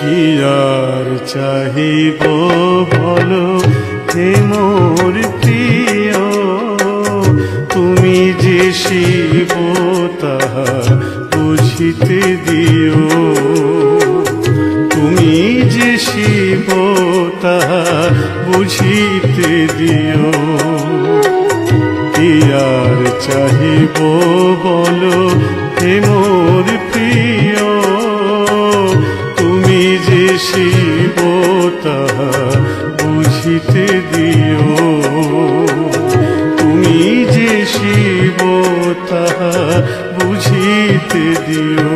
কি আর চাহিব বলো হে মোর প্রিয়, তুমি যে শিব তাহা বুঝিতে দিও, তুমি যে শিব তাহা বুঝিতে দিও। কি আর চাহিব বলো হে মোর প্রিয়, তুমি যে শিব তাহা বুঝিতে দিও, তুমি যে শিব তাহা বুঝিতে দিও।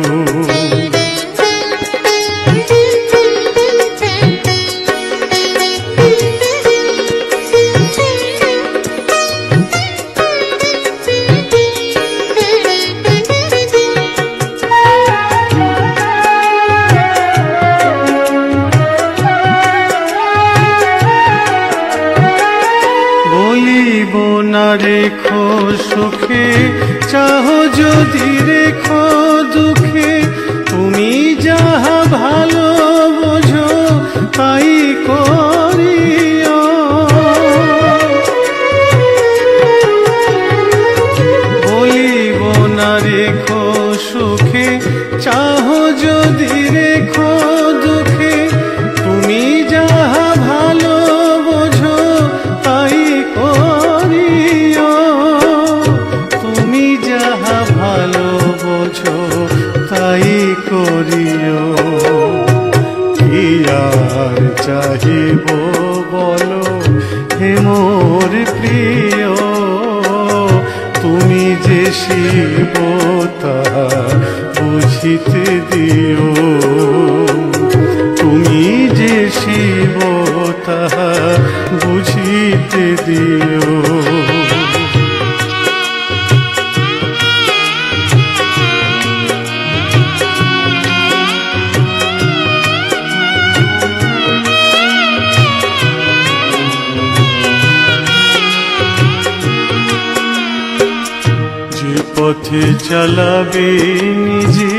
বলিব না রেখো সুখে, চাহ যদি রেখো দুঃখে, তুমি যাহা ভালো বোঝো তাই করিও। বলিব না রেখো সুখে, চাহ যদি রেখো দুঃখে, তুমি যাহা ভালো বোঝো তাই করিও, তুমি যাহা ভালো বোঝো তাই করিও। কি আর চাহিব বলো হে মোর প্রিয়, তুমি যে শিব তাহা বুঝিতে দিও, তুমি যে শিব তাহা বুঝিতে দিও। যে পথে চালাবে নিজে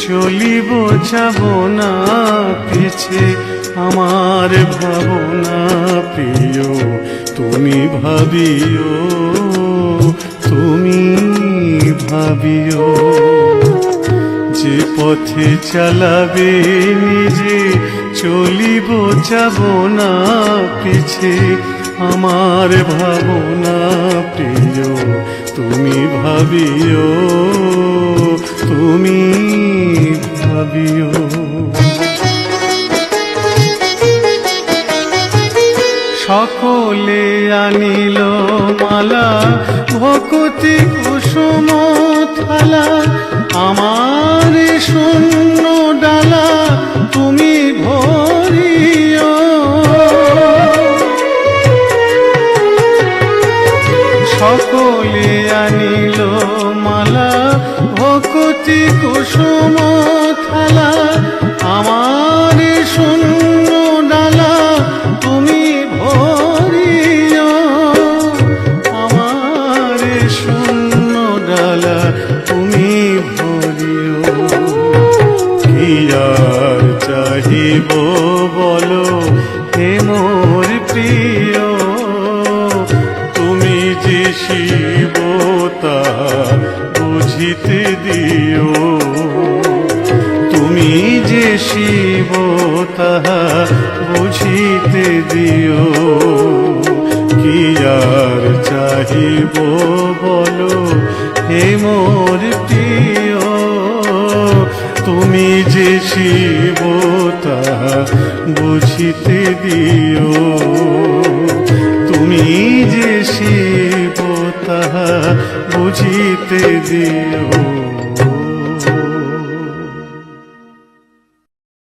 চলিব, যাব না পিছে, আমার ভাবনা প্রিয় তুমি ভাবিও, তুমি ভাবিও। যে পথে চালাবে নিজে চলিব, যাব না পিছে, আমার ভাবনা প্রিয় তুমি ভাবিও, তুমি ভাবিও। সকলে আনিল মালা ভকতি কুসুম থালা, আমার শূন্য ডালা তুমি ভরিও। সকলে আনিল মালা ভকতি কুসুম থালা, আমার শূন্য ডালা তুমি ভরিও, আমার শূন্য ডালা তুমি ভরিও। কি আর চাহিব বলো হে মোর প্রিয়, তুমি যে শিব তাহা বুঝিতে দিও, তুমি যে শিব তাহা বুঝিতে দিও। কি আর চাহিব বলো হে মোর প্রিয়, তুমি যে শিব তাহা বুঝিতে দিও, তুমি যে শিব তাহা বুঝিতে দিও।